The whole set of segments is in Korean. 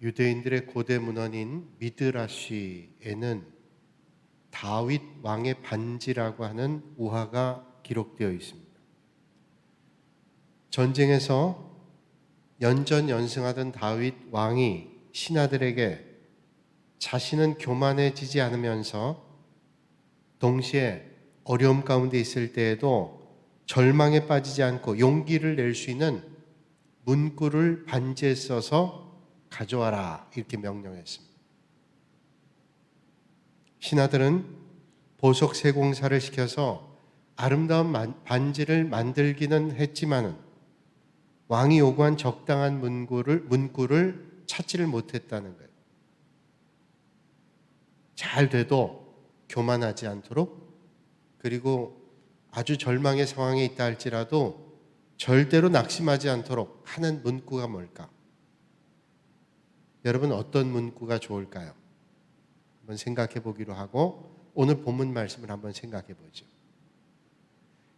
유대인들의 고대 문헌인 미드라시에는 다윗 왕의 반지라고 하는 우화가 기록되어 있습니다. 전쟁에서 연전연승하던 다윗 왕이 신하들에게 자신은 교만해지지 않으면서 동시에 어려움 가운데 있을 때에도 절망에 빠지지 않고 용기를 낼 수 있는 문구를 반지에 써서 가져와라 이렇게 명령했습니다. 신하들은 보석 세공사를 시켜서 아름다운 반지를 만들기는 했지만은 왕이 요구한 적당한 문구를 찾지를 못했다는 거예요. 잘 돼도 교만하지 않도록, 그리고 아주 절망의 상황에 있다 할지라도 절대로 낙심하지 않도록 하는 문구가 뭘까? 여러분, 어떤 문구가 좋을까요? 한번 생각해 보기로 하고 오늘 본문 말씀을 한번 생각해 보죠.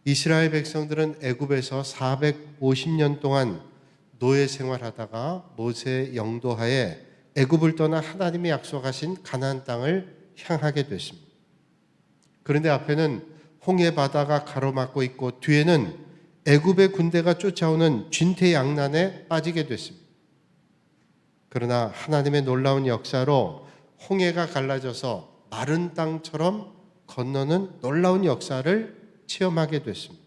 이스라엘 백성들은 애굽에서 450년 동안 노예 생활하다가 모세의 영도하에 애굽을 떠나 하나님이 약속하신 가나안 땅을 향하게 됐습니다. 그런데 앞에는 홍해 바다가 가로막고 있고 뒤에는 애굽의 군대가 쫓아오는 진퇴양난에 빠지게 됐습니다. 그러나 하나님의 놀라운 역사로 홍해가 갈라져서 마른 땅처럼 건너는 놀라운 역사를 체험하게 됐습니다.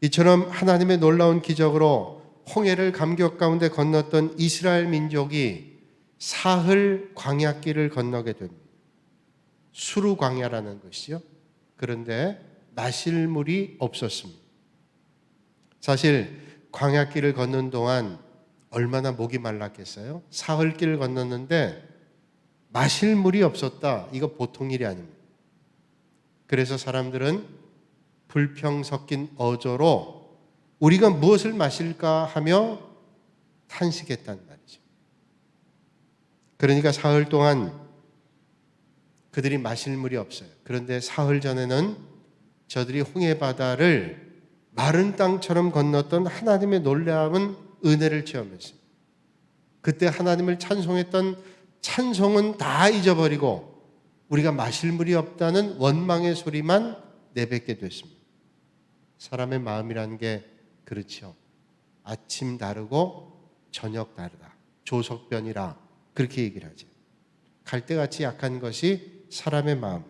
이처럼 하나님의 놀라운 기적으로 홍해를 감격 가운데 건넜던 이스라엘 민족이 사흘 광야길을 건너게 됩니다. 수루 광야라는 것이요. 그런데 마실 물이 없었습니다. 사실 광야길을 걷는 동안 얼마나 목이 말랐겠어요? 사흘길을 건넜는데 마실 물이 없었다. 이거 보통 일이 아닙니다. 그래서 사람들은 불평 섞인 어조로 우리가 무엇을 마실까 하며 탄식했단 말이죠. 그러니까 사흘 동안 그들이 마실 물이 없어요. 그런데 사흘 전에는 저들이 홍해 바다를 마른 땅처럼 건넜던 하나님의 놀라운 은혜를 체험했습니다. 그때 하나님을 찬송했던 찬송은 다 잊어버리고 우리가 마실 물이 없다는 원망의 소리만 내뱉게 됐습니다. 사람의 마음이라는 게 그렇죠. 아침 다르고 저녁 다르다. 조석변이라 그렇게 얘기를 하죠. 갈대같이 약한 것이 사람의 마음.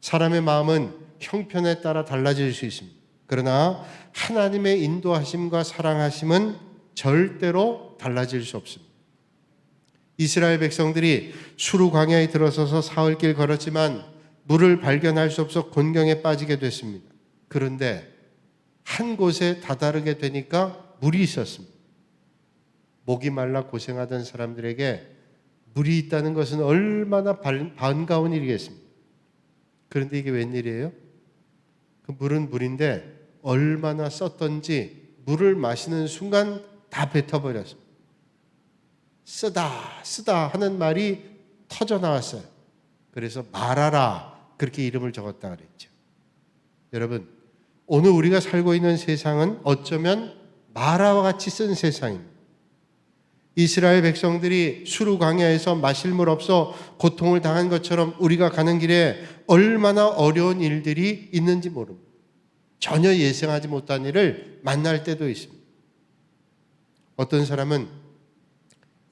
사람의 마음은 형편에 따라 달라질 수 있습니다. 그러나 하나님의 인도하심과 사랑하심은 절대로 달라질 수 없습니다. 이스라엘 백성들이 수루 광야에 들어서서 사흘길 걸었지만 물을 발견할 수 없어 곤경에 빠지게 됐습니다. 그런데 한 곳에 다다르게 되니까 물이 있었습니다. 목이 말라 고생하던 사람들에게 물이 있다는 것은 얼마나 반가운 일이겠습니까? 그런데 이게 웬일이에요? 그 물은 물인데 얼마나 썼던지 물을 마시는 순간 다 뱉어버렸습니다. 쓰다 하는 말이 터져 나왔어요. 그래서 마라라 그렇게 이름을 적었다 그랬죠. 여러분, 오늘 우리가 살고 있는 세상은 어쩌면 마라와 같이 쓴 세상입니다. 이스라엘 백성들이 수루 광야에서 마실 물 없어 고통을 당한 것처럼 우리가 가는 길에 얼마나 어려운 일들이 있는지 모릅니다. 전혀 예상하지 못한 일을 만날 때도 있습니다. 어떤 사람은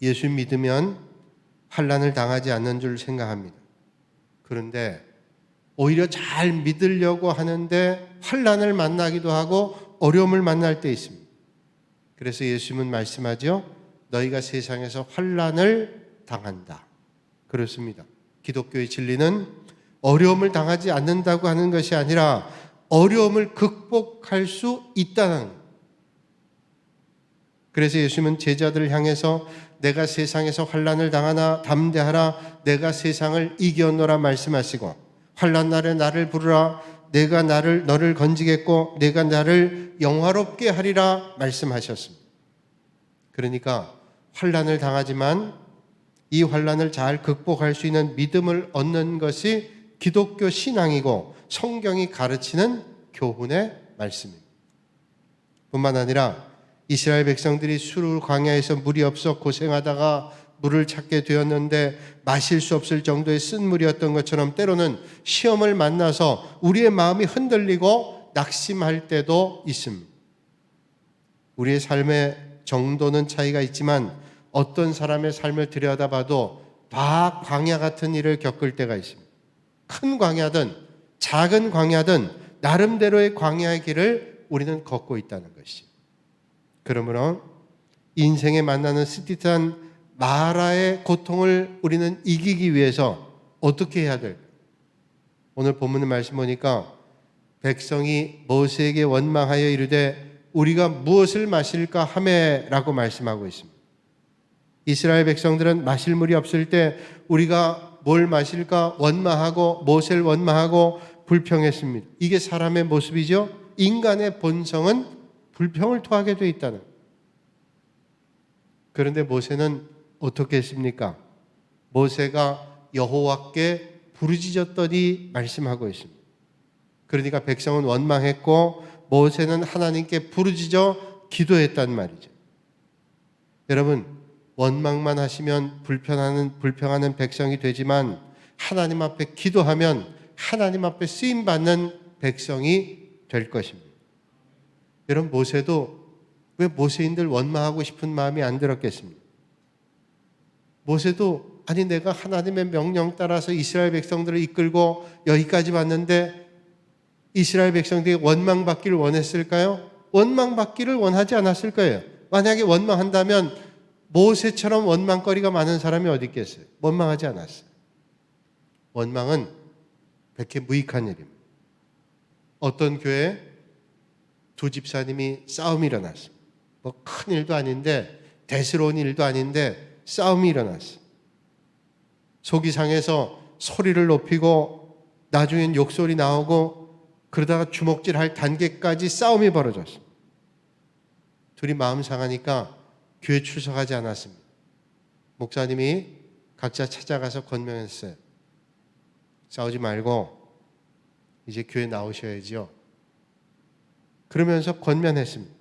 예수 믿으면 환난을 당하지 않는 줄 생각합니다. 그런데 오히려 잘 믿으려고 하는데 환난을 만나기도 하고 어려움을 만날 때 있습니다. 그래서 예수님은 말씀하죠. 너희가 세상에서 환난을 당한다. 그렇습니다. 기독교의 진리는 어려움을 당하지 않는다고 하는 것이 아니라 어려움을 극복할 수 있다는 거예요. 그래서 예수님은 제자들을 향해서 내가 세상에서 환난을 당하나 담대하라 내가 세상을 이겨노라 말씀하시고 환난 날에 나를 부르라 내가 너를 건지겠고 내가 나를 영화롭게 하리라 말씀하셨습니다. 그러니까 환난을 당하지만 이 환난을 잘 극복할 수 있는 믿음을 얻는 것이 기독교 신앙이고 성경이 가르치는 교훈의 말씀입니다. 뿐만 아니라 이스라엘 백성들이 수르 광야에서 물이 없어 고생하다가 물을 찾게 되었는데 마실 수 없을 정도의 쓴 물이었던 것처럼 때로는 시험을 만나서 우리의 마음이 흔들리고 낙심할 때도 있습니다. 우리의 삶의 정도는 차이가 있지만 어떤 사람의 삶을 들여다봐도 다 광야 같은 일을 겪을 때가 있습니다. 큰 광야든 작은 광야든 나름대로의 광야의 길을 우리는 걷고 있다는 것이. 그러므로 인생에 만나는 스티트한 마라의 고통을 우리는 이기기 위해서 어떻게 해야 될까요? 오늘 본문의 말씀 보니까 백성이 모세에게 원망하여 이르되 우리가 무엇을 마실까 하매라고 말씀하고 있습니다. 이스라엘 백성들은 마실 물이 없을 때 우리가 뭘 마실까 원망하고 모세를 원망하고 불평했습니다. 이게 사람의 모습이죠. 인간의 본성은 불평을 토하게 되어 있다는. 그런데 모세는 어떻게 했습니까? 모세가 여호와께 부르짖었더니 말씀하고 있습니다. 그러니까 백성은 원망했고 모세는 하나님께 부르짖어 기도했단 말이죠. 여러분, 원망만 하시면 불평하는 백성이 되지만 하나님 앞에 기도하면 하나님 앞에 쓰임 받는 백성이 될 것입니다. 여러분, 모세도 왜 모세인들 원망하고 싶은 마음이 안 들었겠습니까? 모세도 아니 내가 하나님의 명령 따라서 이스라엘 백성들을 이끌고 여기까지 왔는데 이스라엘 백성들이 원망받기를 원했을까요? 원망받기를 원하지 않았을 거예요. 만약에 원망한다면 모세처럼 원망거리가 많은 사람이 어디 있겠어요? 원망하지 않았어요. 원망은 백해 무익한 일입니다. 어떤 교회에 두 집사님이 싸움이 일어났어요. 뭐 큰 일도 아닌데 대수로운 일도 아닌데 싸움이 일어났어요. 속이 상해서 소리를 높이고 나중엔 욕설이 나오고 그러다가 주먹질할 단계까지 싸움이 벌어졌어요. 둘이 마음 상하니까 교회 출석하지 않았습니다. 목사님이 각자 찾아가서 권면했어요. 싸우지 말고 이제 교회 나오셔야죠. 그러면서 권면했습니다.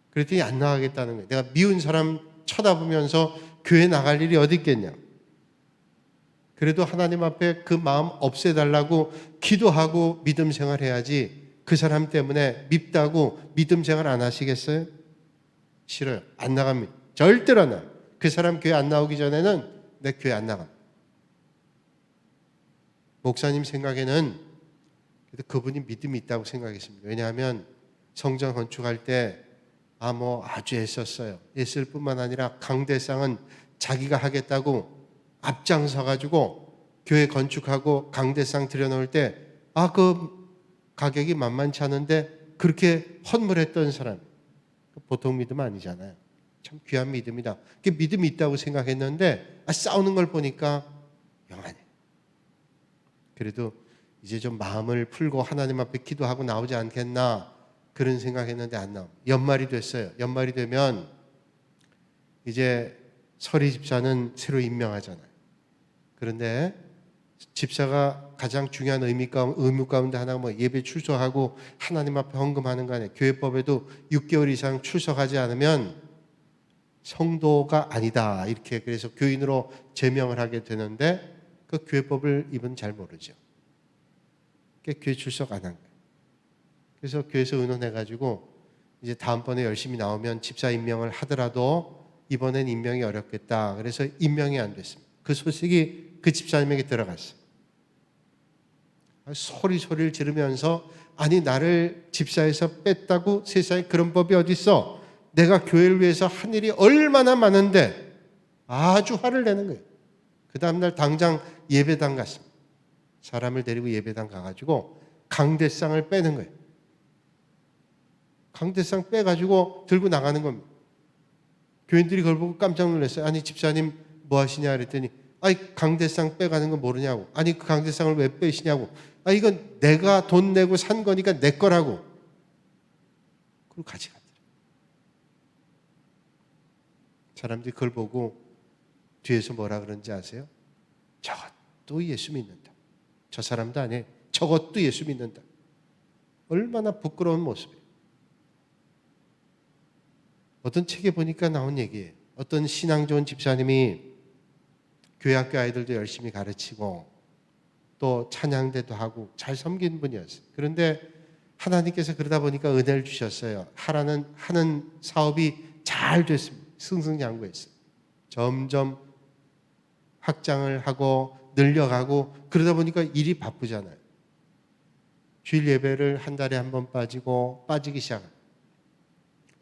그랬더니 안 나가겠다는 거예요. 내가 미운 사람 쳐다보면서 교회 나갈 일이 어디 있겠냐. 그래도 하나님 앞에 그 마음 없애달라고 기도하고 믿음 생활해야지 그 사람 때문에 밉다고 믿음 생활 안 하시겠어요? 싫어요. 안 나갑니다. 절대로 안 나가요. 그 사람 교회 안 나오기 전에는 내 교회 안 나갑니다. 목사님 생각에는 그분이 믿음이 있다고 생각했습니다. 왜냐하면 성전 건축할 때 아주 애썼어요. 애쓸 뿐만 아니라 강대상은 자기가 하겠다고 앞장서 가지고 교회 건축하고 강대상 들여놓을 때 그 가격이 만만치 않은데 그렇게 헌물했던 사람, 보통 믿음 아니잖아요. 참 귀한 믿음이다. 그 믿음이 있다고 생각했는데 싸우는 걸 보니까 영하네. 그래도 이제 좀 마음을 풀고 하나님 앞에 기도하고 나오지 않겠나 그런 생각했는데 안 나옵니다. 연말이 됐어요. 연말이 되면 이제 서리 집사는 새로 임명하잖아요. 그런데 집사가 가장 중요한 의무 가운데 하나가 예배 출석하고 하나님 앞에 헌금하는 거 아니에요. 교회법에도 6개월 이상 출석하지 않으면 성도가 아니다. 이렇게 그래서 교인으로 제명을 하게 되는데 그 교회법을 이분 잘 모르죠. 교회 출석 안 한 거예요. 그래서 교회에서 의논해가지고 이제 다음번에 열심히 나오면 집사 임명을 하더라도 이번엔 임명이 어렵겠다. 그래서 임명이 안 됐습니다. 그 소식이 그 집사님에게 들어갔어요. 소리를 지르면서 아니 나를 집사에서 뺐다고 세상에 그런 법이 어디 있어? 내가 교회를 위해서 한 일이 얼마나 많은데 아주 화를 내는 거예요. 그 다음날 당장 예배당 갔습니다. 사람을 데리고 예배당 가가지고 강대상을 빼는 거예요. 강대상 빼가지고 들고 나가는 겁니다. 교인들이 그걸 보고 깜짝 놀랐어요. 아니 집사님 뭐 하시냐 그랬더니 강대상 빼가는 거 모르냐고. 아니 그 강대상을 왜 빼시냐고. 이건 내가 돈 내고 산 거니까 내 거라고. 그럼 같이 가더라. 사람들이 그걸 보고 뒤에서 뭐라 그런지 아세요? 저것도 예수 믿는다. 저 사람도 아니에요. 저것도 예수 믿는다. 얼마나 부끄러운 모습이에요. 어떤 책에 보니까 나온 얘기예요. 어떤 신앙 좋은 집사님이 교회 학교 아이들도 열심히 가르치고 또 찬양대도 하고 잘 섬긴 분이었어요. 그런데 하나님께서 그러다 보니까 은혜를 주셨어요. 하는 사업이 잘 됐습니다. 승승장구했어요. 점점 확장을 하고 늘려가고 그러다 보니까 일이 바쁘잖아요. 주일 예배를 한 달에 한 번 빠지기 시작합니다.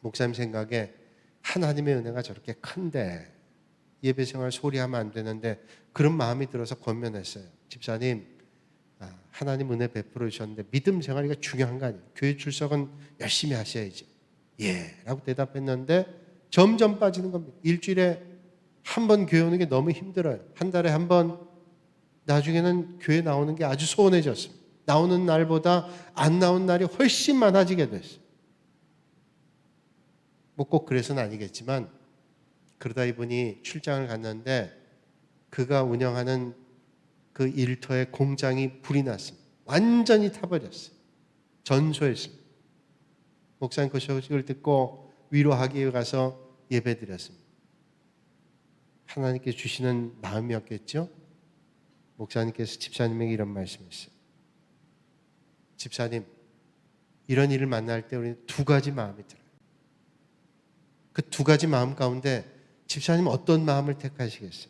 목사님 생각에 하나님의 은혜가 저렇게 큰데 예배 생활 소리 하면 안 되는데 그런 마음이 들어서 권면했어요. 집사님, 하나님 은혜 베풀어 주셨는데 믿음 생활이 중요한 거 아니에요. 교회 출석은 열심히 하셔야지. 예, 라고 대답했는데 점점 빠지는 겁니다. 일주일에 한 번 교회 오는 게 너무 힘들어요. 한 달에 한 번, 나중에는 교회 나오는 게 아주 소원해졌습니다. 나오는 날보다 안 나온 날이 훨씬 많아지게 됐어요. 뭐 꼭 그래서는 아니겠지만 그러다 이분이 출장을 갔는데 그가 운영하는 그 일터의 공장이 불이 났습니다. 완전히 타버렸어요. 전소했습니다. 목사님 그 소식을 듣고 위로하기 위해 가서 예배드렸습니다. 하나님께 주시는 마음이었겠죠? 목사님께서 집사님에게 이런 말씀했어요. 집사님, 이런 일을 만날 때 우리는 두 가지 마음이 들어요. 그 두 가지 마음 가운데 집사님은 어떤 마음을 택하시겠어요?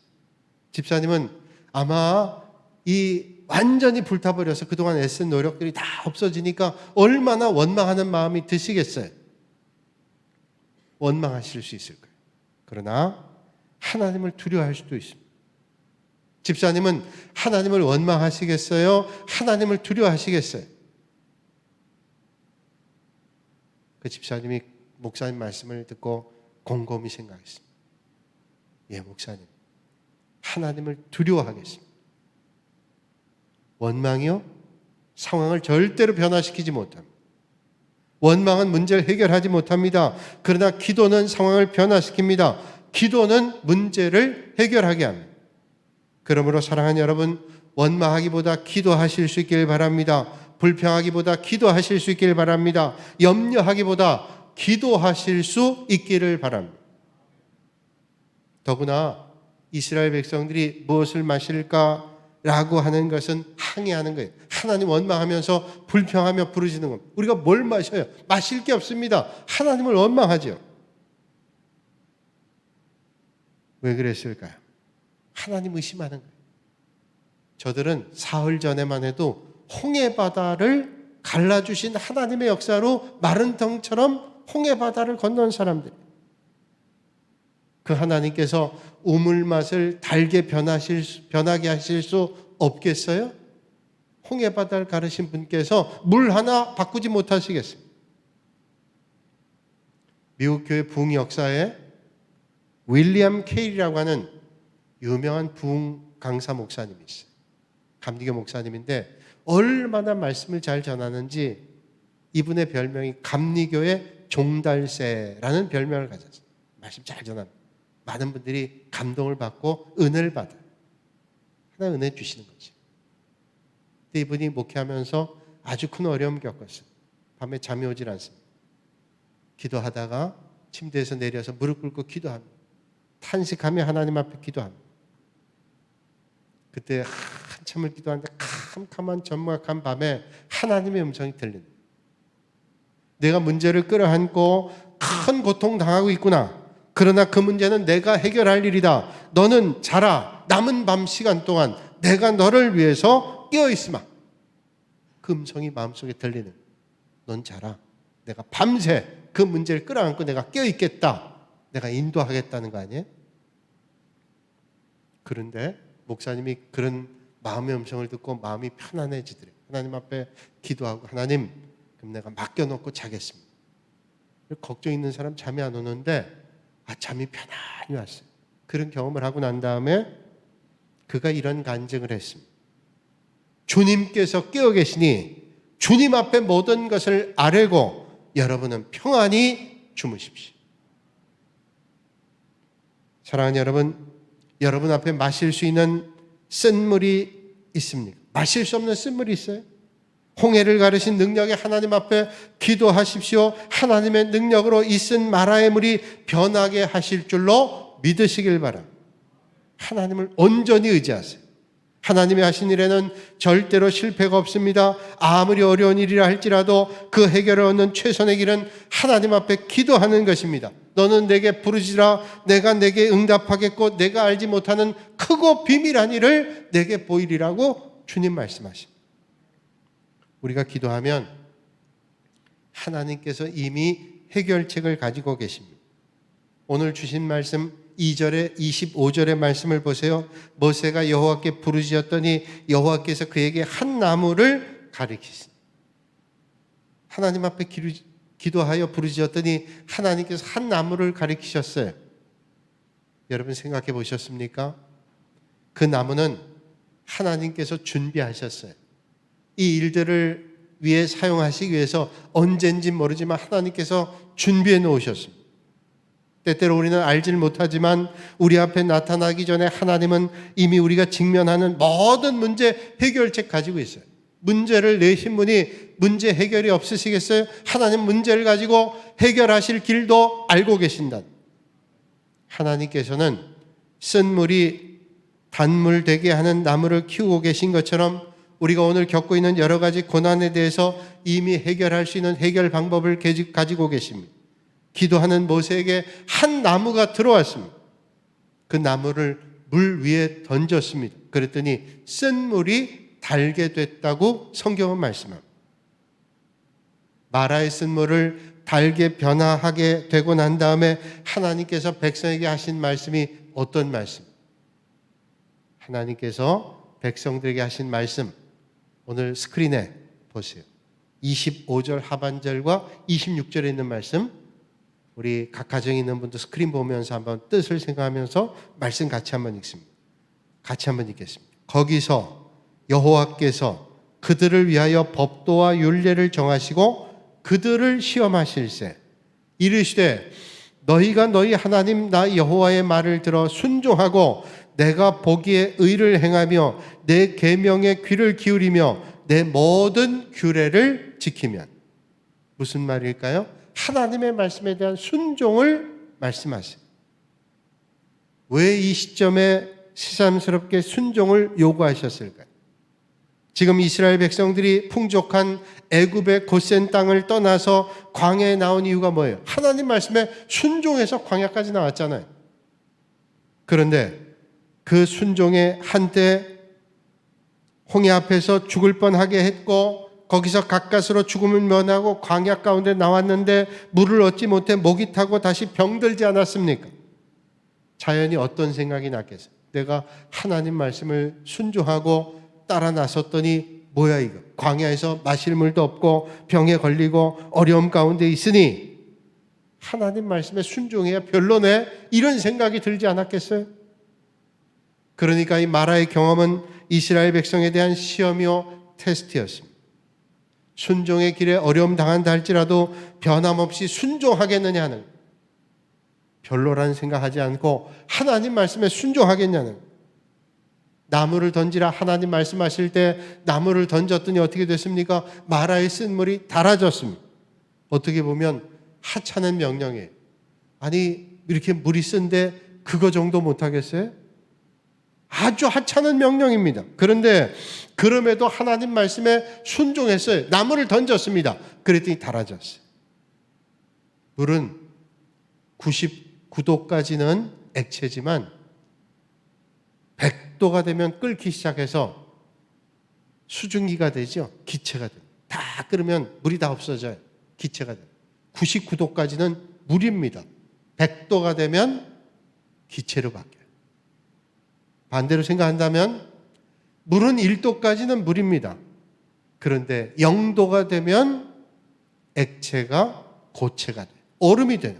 집사님은 아마 이 완전히 불타버려서 그동안 애쓴 노력들이 다 없어지니까 얼마나 원망하는 마음이 드시겠어요? 원망하실 수 있을 거예요. 그러나 하나님을 두려워할 수도 있습니다. 집사님은 하나님을 원망하시겠어요? 하나님을 두려워하시겠어요? 그 집사님이 목사님 말씀을 듣고 곰곰이 생각했습니다. 예, 목사님, 하나님을 두려워하겠습니다. 원망이요? 상황을 절대로 변화시키지 못합니다. 원망은 문제를 해결하지 못합니다. 그러나 기도는 상황을 변화시킵니다. 기도는 문제를 해결하게 합니다. 그러므로 사랑하는 여러분, 원망하기보다 기도하실 수 있길 바랍니다. 불평하기보다 기도하실 수 있길 바랍니다. 염려하기보다 기도하실 수 있기를 바랍니다. 더구나 이스라엘 백성들이 무엇을 마실까라고 하는 것은 항의하는 거예요. 하나님 원망하면서 불평하며 부르짖는 겁니다. 우리가 뭘 마셔요? 마실 게 없습니다. 하나님을 원망하죠. 왜 그랬을까요? 하나님 의심하는 거예요. 저들은 사흘 전에만 해도 홍해바다를 갈라주신 하나님의 역사로 마른 덩처럼 홍해바다를 건넌 사람들이에요. 그 하나님께서 우물 맛을 달게 변하게 하실 수 없겠어요? 홍해바다를 가르신 분께서 물 하나 바꾸지 못하시겠습니까? 미국 교회 부흥 역사에 윌리엄 케일이라고 하는 유명한 부흥 강사 목사님이 있어요. 감리교 목사님인데 얼마나 말씀을 잘 전하는지 이분의 별명이 감리교의 종달새라는 별명을 가졌어요. 말씀 잘 전합니다. 많은 분들이 감동을 받고 은혜를 받아요. 하나님 은혜 주시는 거지. 근데 이분이 목회하면서 아주 큰 어려움 겪었어요. 밤에 잠이 오질 않습니다. 기도하다가 침대에서 내려서 무릎 꿇고 기도합니다. 탄식하며 하나님 앞에 기도합니다. 그때 한참을 기도하는데 캄캄한 적막한 밤에 하나님의 음성이 들립니다. 내가 문제를 끌어안고 큰 고통 당하고 있구나. 그러나 그 문제는 내가 해결할 일이다. 너는 자라. 남은 밤 시간 동안 내가 너를 위해서 깨어있으마. 그 음성이 마음속에 들리는. 넌 자라. 내가 밤새 그 문제를 끌어안고 내가 깨어있겠다. 내가 인도하겠다는 거 아니에요? 그런데 목사님이 그런 마음의 음성을 듣고 마음이 편안해지더래요. 하나님 앞에 기도하고 하나님, 그럼 내가 맡겨놓고 자겠습니다. 걱정 있는 사람 잠이 안 오는데 잠이 편안히 왔어요. 그런 경험을 하고 난 다음에 그가 이런 간증을 했습니다. 주님께서 깨어 계시니 주님 앞에 모든 것을 아뢰고 여러분은 평안히 주무십시오. 사랑하는 여러분, 여러분 앞에 마실 수 있는 쓴물이 있습니까? 마실 수 없는 쓴물이 있어요? 홍해를 가르신 능력의 하나님 앞에 기도하십시오. 하나님의 능력으로 이쓴 마라의 물이 변하게 하실 줄로 믿으시길 바랍니다. 하나님을 온전히 의지하세요. 하나님이 하신 일에는 절대로 실패가 없습니다. 아무리 어려운 일이라 할지라도 그 해결을 얻는 최선의 길은 하나님 앞에 기도하는 것입니다. 너는 내게 부르시라. 내가 내게 응답하겠고 내가 알지 못하는 크고 비밀한 일을 내게 보이리라고 주님 말씀하십니다. 우리가 기도하면 하나님께서 이미 해결책을 가지고 계십니다. 오늘 주신 말씀 2절에 25절의 말씀을 보세요. 모세가 여호와께 부르짖었더니 여호와께서 그에게 한 나무를 가리키시니. 하나님 앞에 기도하여 부르짖었더니 하나님께서 한 나무를 가리키셨어요. 여러분 생각해 보셨습니까? 그 나무는 하나님께서 준비하셨어요. 이 일들을 위해 사용하시기 위해서 언젠지 모르지만 하나님께서 준비해 놓으셨습니다. 때때로 우리는 알질 못하지만 우리 앞에 나타나기 전에 하나님은 이미 우리가 직면하는 모든 문제 해결책 가지고 있어요. 문제를 내신 분이 문제 해결이 없으시겠어요? 하나님 문제를 가지고 해결하실 길도 알고 계신다. 하나님께서는 쓴 물이 단물 되게 하는 나무를 키우고 계신 것처럼 우리가 오늘 겪고 있는 여러 가지 고난에 대해서 이미 해결할 수 있는 해결 방법을 가지고 계십니다. 기도하는 모세에게 한 나무가 들어왔습니다. 그 나무를 물 위에 던졌습니다. 그랬더니 쓴 물이 달게 됐다고 성경은 말씀합니다. 마라의 쓴 물을 달게 변화하게 되고 난 다음에 하나님께서 백성에게 하신 말씀이 어떤 말씀? 하나님께서 백성들에게 하신 말씀 오늘 스크린에 보세요. 25절 하반절과 26절에 있는 말씀, 우리 각 가정에 있는 분도 스크린 보면서 한번 뜻을 생각하면서 말씀 같이 한번 읽습니다. 같이 한번 읽겠습니다. 거기서 여호와께서 그들을 위하여 법도와 율례를 정하시고 그들을 시험하실세 이르시되 너희가 너희 하나님 나 여호와의 말을 들어 순종하고 내가 보기에 의를 행하며 내 계명에 귀를 기울이며 내 모든 규례를 지키면. 무슨 말일까요? 하나님의 말씀에 대한 순종을 말씀하세요. 왜 이 시점에 새삼스럽게 순종을 요구하셨을까요? 지금 이스라엘 백성들이 풍족한 애굽의 곧센 땅을 떠나서 광야에 나온 이유가 뭐예요? 하나님 말씀에 순종해서 광야까지 나왔잖아요. 그런데 그 순종에 한때 홍해 앞에서 죽을 뻔하게 했고 거기서 가까스로 죽음을 면하고 광야 가운데 나왔는데 물을 얻지 못해 목이 타고 다시 병들지 않았습니까? 자연히 어떤 생각이 났겠어요? 내가 하나님 말씀을 순종하고 따라 나섰더니 뭐야 이거? 광야에서 마실 물도 없고 병에 걸리고 어려움 가운데 있으니 하나님 말씀에 순종해야 별로네, 이런 생각이 들지 않았겠어요? 그러니까 이 마라의 경험은 이스라엘 백성에 대한 시험이요 테스트였습니다. 순종의 길에 어려움 당한다 할지라도 변함없이 순종하겠느냐 하는, 별로라는 생각하지 않고 하나님 말씀에 순종하겠냐는. 나무를 던지라 하나님 말씀하실 때 나무를 던졌더니 어떻게 됐습니까? 마라의 쓴 물이 달아졌습니다. 어떻게 보면 하찮은 명령이에요. 아니 이렇게 물이 쓴데 그거 정도 못하겠어요? 아주 하찮은 명령입니다. 그런데 그럼에도 하나님 말씀에 순종했어요. 나무를 던졌습니다. 그랬더니 달아졌어요. 물은 99도까지는 액체지만 100도가 되면 끓기 시작해서 수증기가 되죠. 기체가 돼요. 다 끓으면 물이 다 없어져요. 기체가 돼요. 99도까지는 물입니다. 100도가 되면 기체로 바뀌어요. 반대로 생각한다면 물은 1도까지는 물입니다. 그런데 0도가 되면 액체가 고체가 돼요. 얼음이 돼요.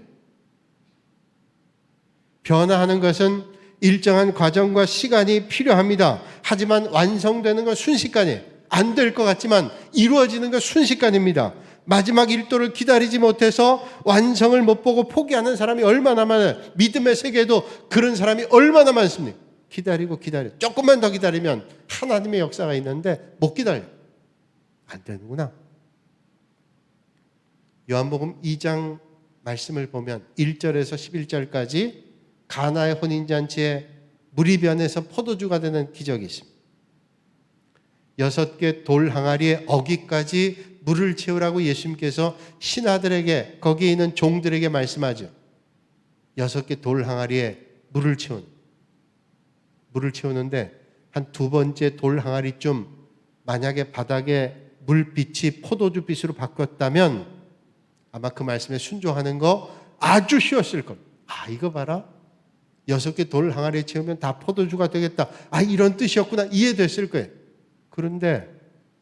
변화하는 것은 일정한 과정과 시간이 필요합니다. 하지만 완성되는 건 순식간이에요. 안 될 것 같지만 이루어지는 건 순식간입니다. 마지막 1도를 기다리지 못해서 완성을 못 보고 포기하는 사람이 얼마나 많아요. 믿음의 세계에도 그런 사람이 얼마나 많습니까? 기다리고 조금만 더 기다리면 하나님의 역사가 있는데 못 기다려요. 안 되는구나. 요한복음 2장 말씀을 보면 1절에서 11절까지 가나의 혼인잔치에 물이 변해서 포도주가 되는 기적이 있습니다. 6개 돌 항아리에 어기까지 물을 채우라고 예수님께서 신하들에게, 거기에 있는 종들에게 말씀하죠. 6개 돌 항아리에 물을 채우는데 한 두 번째 돌 항아리쯤 만약에 바닥에 물빛이 포도주빛으로 바뀌었다면 아마 그 말씀에 순종하는 거 아주 쉬웠을 겁니다. 아, 이거 봐라. 6개 돌 항아리에 채우면 다 포도주가 되겠다. 아, 이런 뜻이었구나. 이해됐을 거예요. 그런데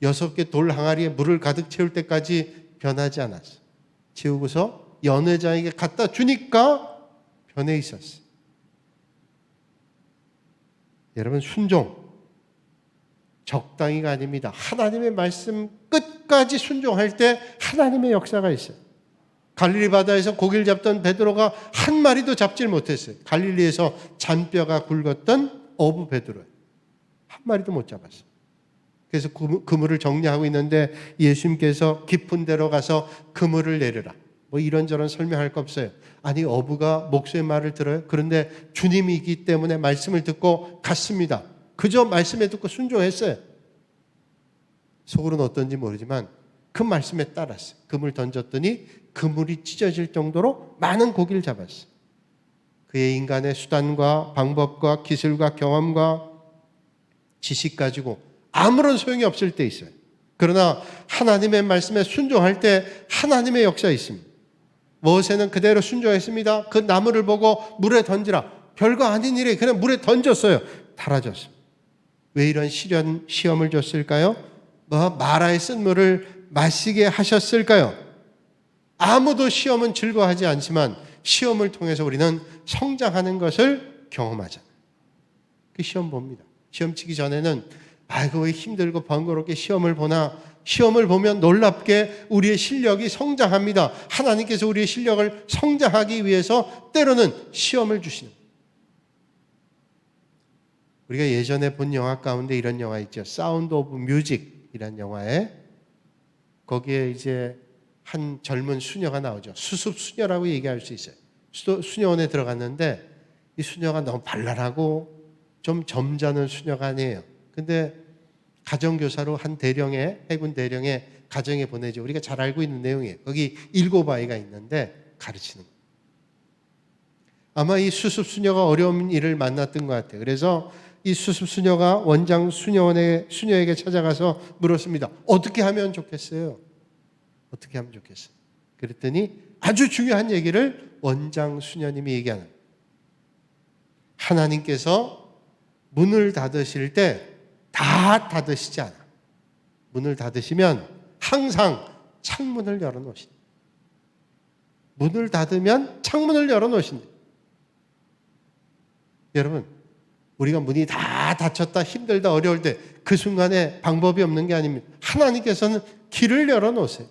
6개 돌 항아리에 물을 가득 채울 때까지 변하지 않았어요. 채우고서 연회장에게 갖다 주니까 변해 있었어요. 여러분, 순종 적당히가 아닙니다. 하나님의 말씀 끝까지 순종할 때 하나님의 역사가 있어요. 갈릴리 바다에서 고기를 잡던 베드로가 한 마리도 잡질 못했어요. 갈릴리에서 잔뼈가 굵었던 어부 베드로예요. 한 마리도 못 잡았어요. 그래서 그물을 정리하고 있는데 예수님께서 깊은 데로 가서 그물을 내려라. 뭐 이런저런 설명할 거 없어요. 아니, 어부가 목수의 말을 들어요. 그런데 주님이기 때문에 말씀을 듣고 갔습니다. 그저 말씀에 듣고 순종했어요. 속으로는 어떤지 모르지만 그 말씀에 따랐어요. 그물 던졌더니 그물이 찢어질 정도로 많은 고기를 잡았어요. 그의 인간의 수단과 방법과 기술과 경험과 지식 가지고 아무런 소용이 없을 때 있어요. 그러나 하나님의 말씀에 순종할 때 하나님의 역사가 있습니다. 모세는 그대로 순종했습니다. 그 나무를 보고 물에 던지라. 별거 아닌 일에 그냥 물에 던졌어요. 달아졌어요. 왜 이런 시험을 줬을까요? 마라의 쓴물을 마시게 하셨을까요? 아무도 시험은 즐거워하지 않지만 시험을 통해서 우리는 성장하는 것을 경험하잖아요. 그 시험 봅니다. 시험 치기 전에는 왜 힘들고 번거롭게 시험을 보나. 시험을 보면 놀랍게 우리의 실력이 성장합니다. 하나님께서 우리의 실력을 성장하기 위해서 때로는 시험을 주시는. 우리가 예전에 본 영화 가운데 이런 영화 있죠. 사운드 오브 뮤직이라는 영화에 거기에 이제 한 젊은 수녀가 나오죠. 수습 수녀라고 얘기할 수 있어요. 수녀원에 들어갔는데 이 수녀가 너무 발랄하고 좀 점잖은 수녀가 아니에요. 근데 가정교사로 한 대령의, 해군 대령의 가정에 보내죠. 우리가 잘 알고 있는 내용이에요. 거기 7아이가 있는데 가르치는 거예요. 아마 이 수습 수녀가 어려운 일을 만났던 것 같아요. 그래서 이 수습 수녀가 원장 수녀에게 찾아가서 물었습니다. 어떻게 하면 좋겠어요? 어떻게 하면 좋겠어요? 그랬더니 아주 중요한 얘기를 원장 수녀님이 얘기하는 거예요. 하나님께서 문을 닫으실 때 다 닫으시지 않아. 문을 닫으시면 항상 창문을 열어놓으신다. 문을 닫으면 창문을 열어놓으신다. 여러분, 우리가 문이 다 닫혔다, 힘들다, 어려울 때 그 순간에 방법이 없는 게 아닙니다. 하나님께서는 길을 열어놓으세요.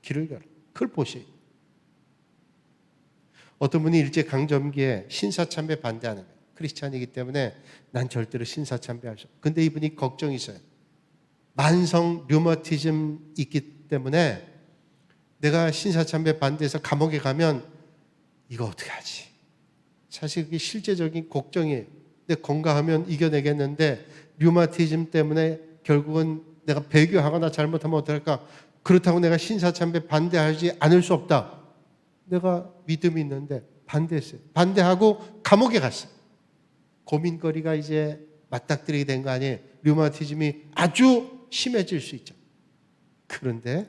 길을 열어. 그걸 보세요. 어떤 분이 일제강점기에 신사참배 반대하는 거예요. 크리스찬이기 때문에 난 절대로 신사참배할 수 없어요. 근데 이분이 걱정이 있어요. 만성 류머티즘 있기 때문에 내가 신사참배 반대해서 감옥에 가면 이거 어떻게 하지? 사실 그게 실제적인 걱정이에요. 근데 건강하면 이겨내겠는데 류마티즘 때문에 결국은 내가 배교하거나 잘못하면 어떨까? 그렇다고 내가 신사참배 반대하지 않을 수 없다. 내가 믿음이 있는데 반대했어요. 반대하고 감옥에 갔어요. 고민거리가 이제 맞닥뜨리게 된 거 아니에요. 류마티즘이 아주 심해질 수 있죠. 그런데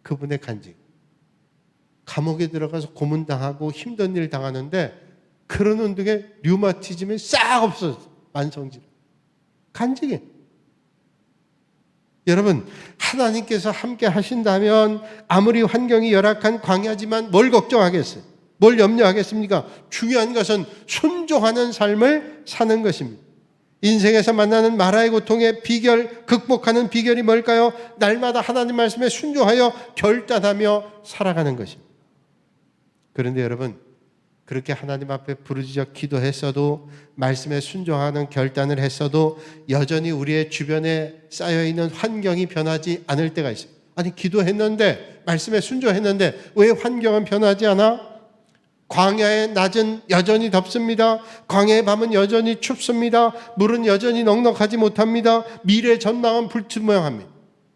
그분의 간증. 감옥에 들어가서 고문당하고 힘든 일 당하는데 그러는 등에 류마티즘이 싹 없어졌어요. 만성질. 간증이. 여러분, 하나님께서 함께 하신다면 아무리 환경이 열악한 광야지만 뭘 걱정하겠어요? 뭘 염려하겠습니까? 중요한 것은 순종하는 삶을 사는 것입니다. 인생에서 만나는 마라의 고통의 비결, 극복하는 비결이 뭘까요? 날마다 하나님 말씀에 순종하여 결단하며 살아가는 것입니다. 그런데 여러분, 그렇게 하나님 앞에 부르짖어 기도했어도, 말씀에 순종하는 결단을 했어도 여전히 우리의 주변에 쌓여있는 환경이 변하지 않을 때가 있어요. 아니, 기도했는데, 말씀에 순종했는데 왜 환경은 변하지 않아? 광야의 낮은 여전히 덥습니다. 광야의 밤은 여전히 춥습니다. 물은 여전히 넉넉하지 못합니다. 미래 전망은 불투명합니다.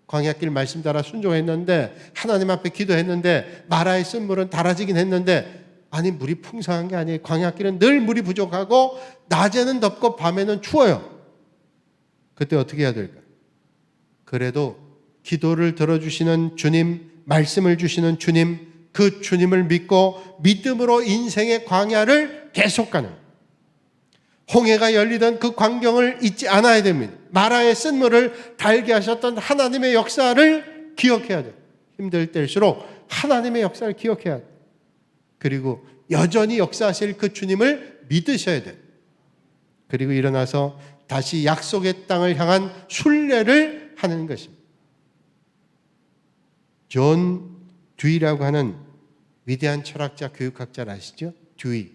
광야길 말씀 따라 순종했는데, 하나님 앞에 기도했는데, 마라에 쓴 물은 달아지긴 했는데, 아니, 물이 풍성한 게 아니에요. 광야길은 늘 물이 부족하고 낮에는 덥고 밤에는 추워요. 그때 어떻게 해야 될까? 그래도 기도를 들어주시는 주님, 말씀을 주시는 주님, 그 주님을 믿고 믿음으로 인생의 광야를 계속 가는, 홍해가 열리던 그 광경을 잊지 않아야 됩니다. 마라에 쓴 물을 달게 하셨던 하나님의 역사를 기억해야 돼요. 힘들 때일수록 하나님의 역사를 기억해야 돼요. 그리고 여전히 역사하실 그 주님을 믿으셔야 돼요. 그리고 일어나서 다시 약속의 땅을 향한 순례를 하는 것입니다. 존 듀이라고 하는 위대한 철학자, 교육학자 아시죠? 듀이.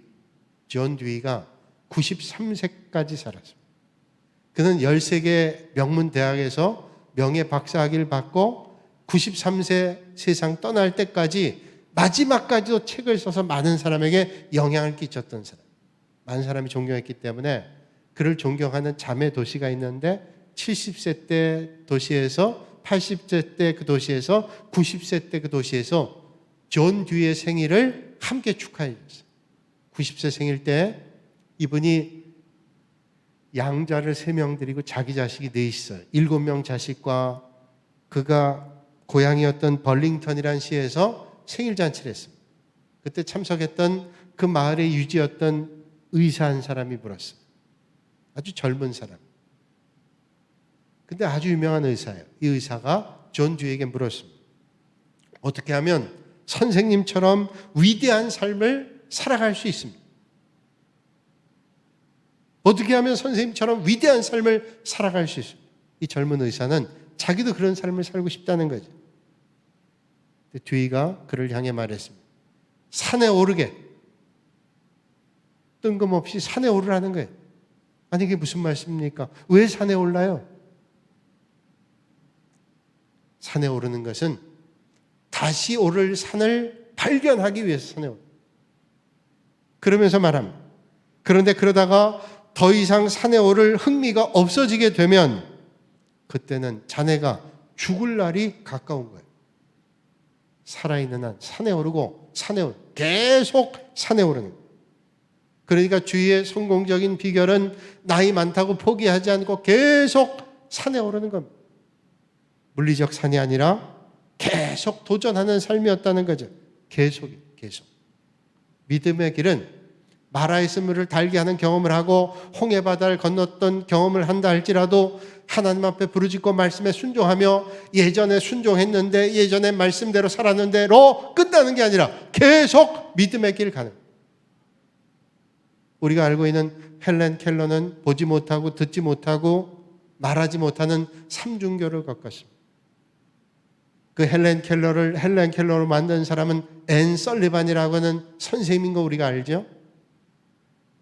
존 듀이가 93세까지 살았습니다. 그는 13개 명문 대학에서 명예 박사학위를 받고 93세 세상 떠날 때까지 마지막까지도 책을 써서 많은 사람에게 영향을 끼쳤던 사람. 많은 사람이 존경했기 때문에 그를 존경하는 자매 도시가 있는데 70세 때 도시에서 80세 때 그 도시에서 90세 때 그 도시에서 존 듀이의 생일을 함께 축하해 줬어요. 90세 생일 때 이분이 양자를 3명 드리고 자기 자식이 4 있어요. 7명 자식과 그가 고향이었던 벌링턴이라는 시에서 생일 잔치를 했습니다. 그때 참석했던 그 마을의 유지였던 의사 한 사람이 불었어요. 아주 젊은 사람. 근데 아주 유명한 의사예요. 이 의사가 존 듀이에게 물었습니다. 어떻게 하면 선생님처럼 위대한 삶을 살아갈 수 있습니다. 어떻게 하면 선생님처럼 위대한 삶을 살아갈 수 있습니다. 이 젊은 의사는 자기도 그런 삶을 살고 싶다는 거죠. 듀이가 그를 향해 말했습니다. 산에 오르게. 뜬금없이 산에 오르라는 거예요. 아니, 이게 무슨 말씀입니까? 왜 산에 올라요? 산에 오르는 것은 다시 오를 산을 발견하기 위해서 산에 오르는. 그러면서 말합니다. 그런데 그러다가 더 이상 산에 오를 흥미가 없어지게 되면 그때는 자네가 죽을 날이 가까운 거예요. 살아있는 한 산에 오르고 산에 오르고 계속 산에 오르는 거예요. 그러니까 주위의 성공적인 비결은 나이 많다고 포기하지 않고 계속 산에 오르는 겁니다. 물리적 산이 아니라 계속 도전하는 삶이었다는 거죠. 계속. 믿음의 길은 마라의 쓴 물을 달게 하는 경험을 하고 홍해 바다를 건넜던 경험을 한다 할지라도 하나님 앞에 부르짖고 말씀에 순종하며 예전에 순종했는데 예전에 말씀대로 살았는데로 끝나는 게 아니라 계속 믿음의 길을 가는 거예요. 우리가 알고 있는 헬렌 켈러는 보지 못하고 듣지 못하고 말하지 못하는 삼중교를 겪었습니다. 그 헬렌 켈러로 만든 사람은 앤 설리반이라고 하는 선생님인 거 우리가 알죠?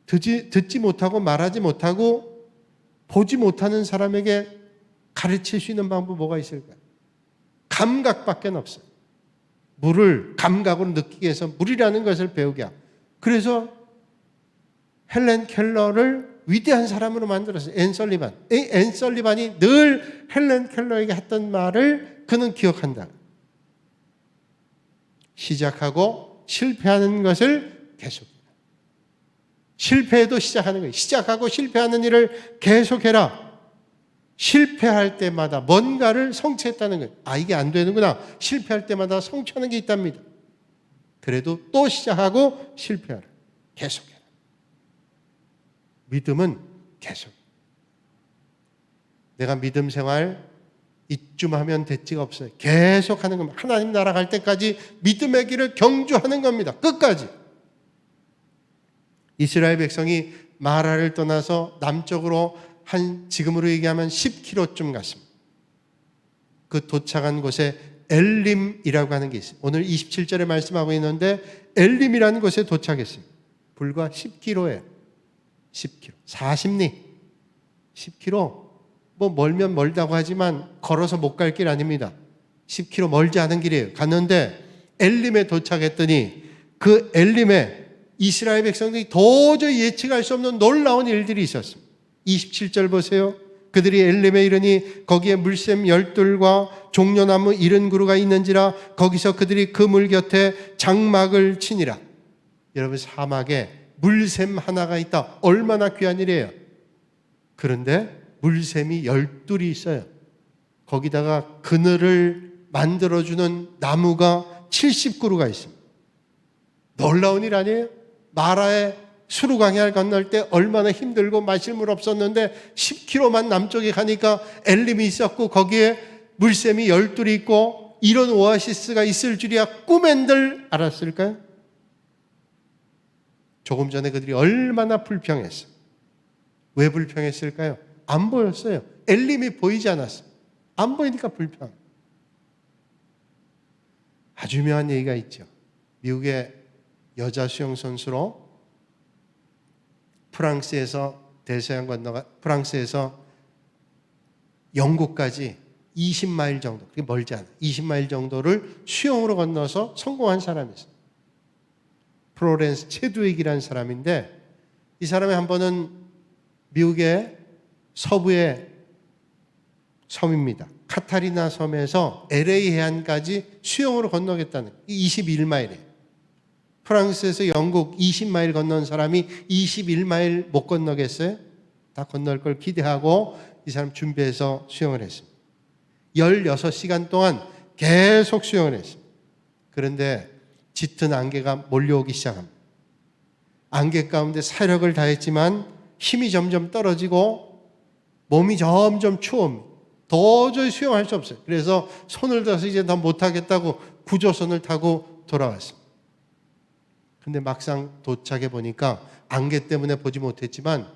듣지 못하고 말하지 못하고 보지 못하는 사람에게 가르칠 수 있는 방법이 뭐가 있을까요? 감각밖에 없어요. 물을 감각으로 느끼게 해서 물이라는 것을 배우게 하고. 그래서 헬렌 켈러를 위대한 사람으로 만들었어요. 앤 설리반. 앤 설리반이 늘 헬렌 켈러에게 했던 말을 그는 기억한다. 시작하고 실패하는 것을 계속해라. 실패해도 시작하는 거예요. 시작하고 실패하는 일을 계속해라. 실패할 때마다 뭔가를 성취했다는 거예요. 아, 이게 안 되는구나. 실패할 때마다 성취하는 게 있답니다. 그래도 또 시작하고 실패하라. 계속해라. 믿음은 계속. 내가 믿음 생활 이쯤 하면 됐지가 없어요. 계속 하는 겁니다. 하나님 나라 갈 때까지 믿음의 길을 경주하는 겁니다. 끝까지. 이스라엘 백성이 마라를 떠나서 남쪽으로 지금으로 얘기하면 10km쯤 갔습니다. 그 도착한 곳에 엘림이라고 하는 게 있어요. 오늘 27절에 말씀하고 있는데 엘림이라는 곳에 도착했습니다. 불과 10km예요. 10km. 40리. 10km. 뭐 멀면 멀다고 하지만 걸어서 못 갈 길 아닙니다. 10km 멀지 않은 길이에요. 갔는데 엘림에 도착했더니 그 엘림에 이스라엘 백성들이 도저히 예측할 수 없는 놀라운 일들이 있었습니다. 27절 보세요. 그들이 엘림에 이르니 거기에 물샘 12과 종려나무 70그루가 있는지라 거기서 그들이 그 물 곁에 장막을 치니라. 여러분, 사막에 물샘 하나가 있다. 얼마나 귀한 일이에요. 그런데 물샘이 12이 있어요. 거기다가 그늘을 만들어주는 나무가 70그루가 있습니다. 놀라운 일 아니에요? 마라의 수르강야를 건널 때 얼마나 힘들고 마실 물 없었는데 10km만 남쪽에 가니까 엘림이 있었고 거기에 물샘이 12이 있고 이런 오아시스가 있을 줄이야 꿈엔들 알았을까요? 조금 전에 그들이 얼마나 불평했어요. 왜 불평했을까요? 안 보였어요. 엘림이 보이지 않았어요. 안 보이니까 불평. 아주 유명한 얘기가 있죠. 미국의 여자 수영 선수로 프랑스에서 대서양 건너가 프랑스에서 영국까지 20마일 정도, 그게 멀지 않아요. 20마일 정도를 수영으로 건너서 성공한 사람이 있어요. 플로렌스 체드윅이라는 사람인데 이 사람이 한 번은 미국의 서부의 섬입니다. 카타리나 섬에서 LA 해안까지 수영으로 건너겠다는 21마일이에요. 프랑스에서 영국 20마일 건넌 사람이 21마일 못 건너겠어요? 다 건널 걸 기대하고 이 사람 준비해서 수영을 했습니다. 16시간 동안 계속 수영을 했습니다. 그런데 짙은 안개가 몰려오기 시작합니다. 안개 가운데 사력을 다했지만 힘이 점점 떨어지고 몸이 점점 추웁니다. 도저히 수영할 수 없어요. 그래서 손을 들어서 이제 더 못하겠다고 구조선을 타고 돌아왔습니다. 근데 막상 도착해 보니까 안개 때문에 보지 못했지만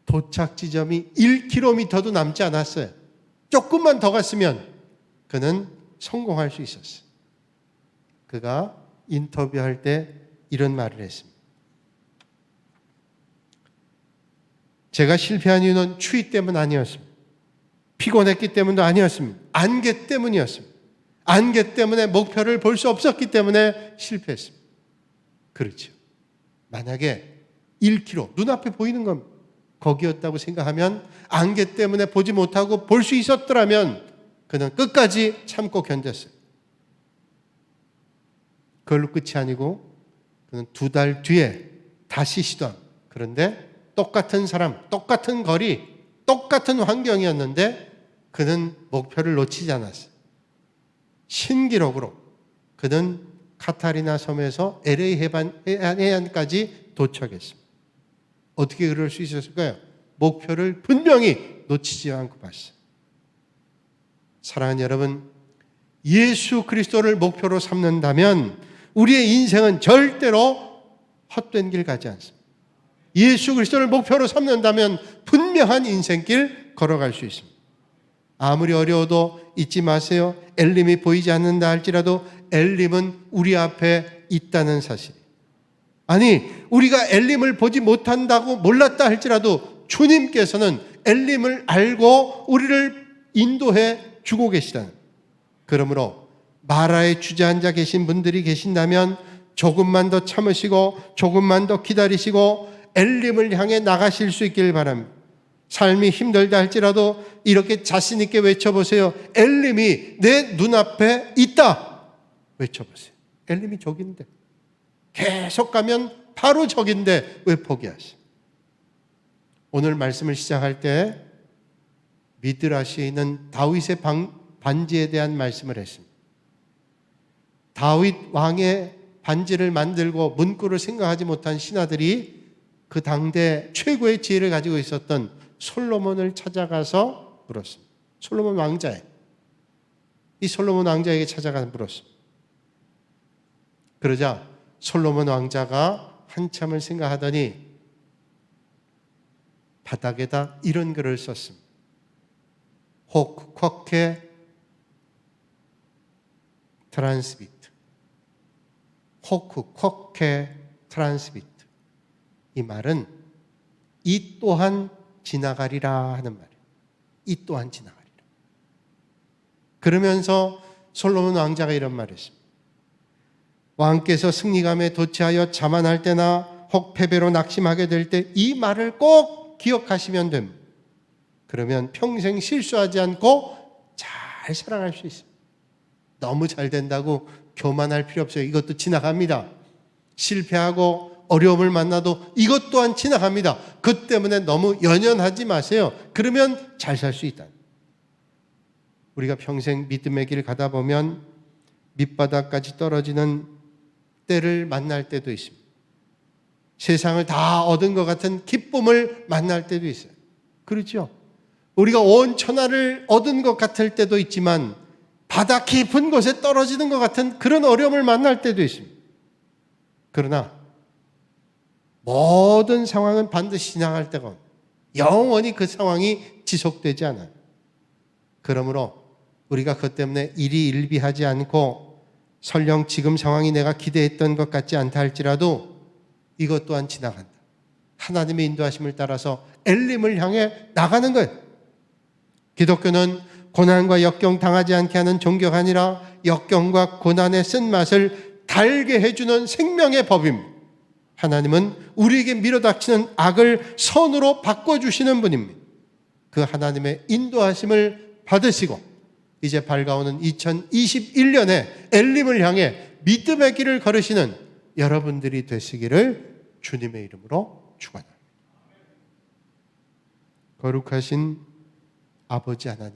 도착 지점이 1km도 남지 않았어요. 조금만 더 갔으면 그는 성공할 수 있었어요. 그가 인터뷰할 때 이런 말을 했습니다. 제가 실패한 이유는 추위 때문 아니었습니다. 피곤했기 때문도 아니었습니다. 안개 때문이었습니다. 안개 때문에 목표를 볼 수 없었기 때문에 실패했습니다. 그렇죠. 만약에 1km 눈앞에 보이는 겁니다. 거기였다고 생각하면 안개 때문에 보지 못하고 볼 수 있었더라면 그는 끝까지 참고 견뎠어요. 그걸로 끝이 아니고 그는 2달 뒤에 다시 시도합니다. 그런데 똑같은 사람, 똑같은 거리, 똑같은 환경이었는데 그는 목표를 놓치지 않았어요. 신기록으로 그는 카타리나 섬에서 LA 해안까지 도착했습니다. 어떻게 그럴 수 있었을까요? 목표를 분명히 놓치지 않고 봤어요. 사랑하는 여러분, 예수 그리스도를 목표로 삼는다면 우리의 인생은 절대로 헛된 길 가지 않습니다. 예수 그리스도를 목표로 삼는다면 분명한 인생길 걸어갈 수 있습니다. 아무리 어려워도 잊지 마세요. 엘림이 보이지 않는다 할지라도 엘림은 우리 앞에 있다는 사실. 아니, 우리가 엘림을 보지 못한다고 몰랐다 할지라도 주님께서는 엘림을 알고 우리를 인도해 주고 계시다는. 그러므로 마라에 주저앉아 계신 분들이 계신다면 조금만 더 참으시고 조금만 더 기다리시고 엘림을 향해 나가실 수 있길 바랍니다. 삶이 힘들다 할지라도 이렇게 자신 있게 외쳐보세요. 엘림이 내 눈앞에 있다. 외쳐보세요. 엘림이 저긴데. 계속 가면 바로 저긴데 왜 포기하시? 오늘 말씀을 시작할 때 미드라시에 있는 다윗의 반지에 대한 말씀을 했습니다. 다윗 왕의 반지를 만들고 문구를 생각하지 못한 신하들이 그 당대 최고의 지혜를 가지고 있었던 솔로몬을 찾아가서 물었습니다. 솔로몬 왕자에. 이 솔로몬 왕자에게 찾아가서 물었습니다. 그러자 솔로몬 왕자가 한참을 생각하더니 바닥에다 이런 글을 썼습니다. 호크 쿼케 트란스비트. 호크 쿼케 트란스비트. 이 말은 이 또한 지나가리라 하는 말이에요. 이 또한 지나가리라. 그러면서 솔로몬 왕자가 이런 말을 했습니다. 왕께서 승리감에 도취하여 자만할 때나 혹 패배로 낙심하게 될 때 이 말을 꼭 기억하시면 됩니다. 그러면 평생 실수하지 않고 잘 살아갈 수 있어요. 너무 잘 된다고 교만할 필요 없어요. 이것도 지나갑니다. 실패하고 어려움을 만나도 이것 또한 지나갑니다. 그 때문에 너무 연연하지 마세요. 그러면 잘 살 수 있다. 우리가 평생 믿음의 길 가다 보면 밑바닥까지 떨어지는 때를 만날 때도 있습니다. 세상을 다 얻은 것 같은 기쁨을 만날 때도 있어요. 그렇죠? 우리가 온 천하를 얻은 것 같을 때도 있지만 바다 깊은 곳에 떨어지는 것 같은 그런 어려움을 만날 때도 있습니다. 그러나 모든 상황은 반드시 지나갈 때가 옵니다. 영원히 그 상황이 지속되지 않아요. 그러므로 우리가 그것 때문에 일희일비하지 않고 설령 지금 상황이 내가 기대했던 것 같지 않다 할지라도 이것 또한 지나간다. 하나님의 인도하심을 따라서 엘림을 향해 나가는 거예요. 기독교는 고난과 역경 당하지 않게 하는 종교가 아니라 역경과 고난의 쓴맛을 달게 해주는 생명의 법입니다. 하나님은 우리에게 밀어닥치는 악을 선으로 바꿔주시는 분입니다. 그 하나님의 인도하심을 받으시고 이제 밝아오는 2021년에 엘림을 향해 믿음의 길을 걸으시는 여러분들이 되시기를 주님의 이름으로 축원합니다. 거룩하신 아버지 하나님,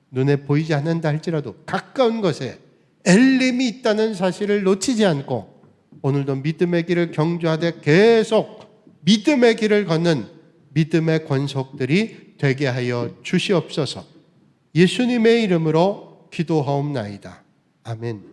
눈에 보이지 않는다 할지라도 가까운 곳에 엘림이 있다는 사실을 놓치지 않고 오늘도 믿음의 길을 경주하되 계속 믿음의 길을 걷는 믿음의 권속들이 되게 하여 주시옵소서. 예수님의 이름으로 기도하옵나이다. 아멘.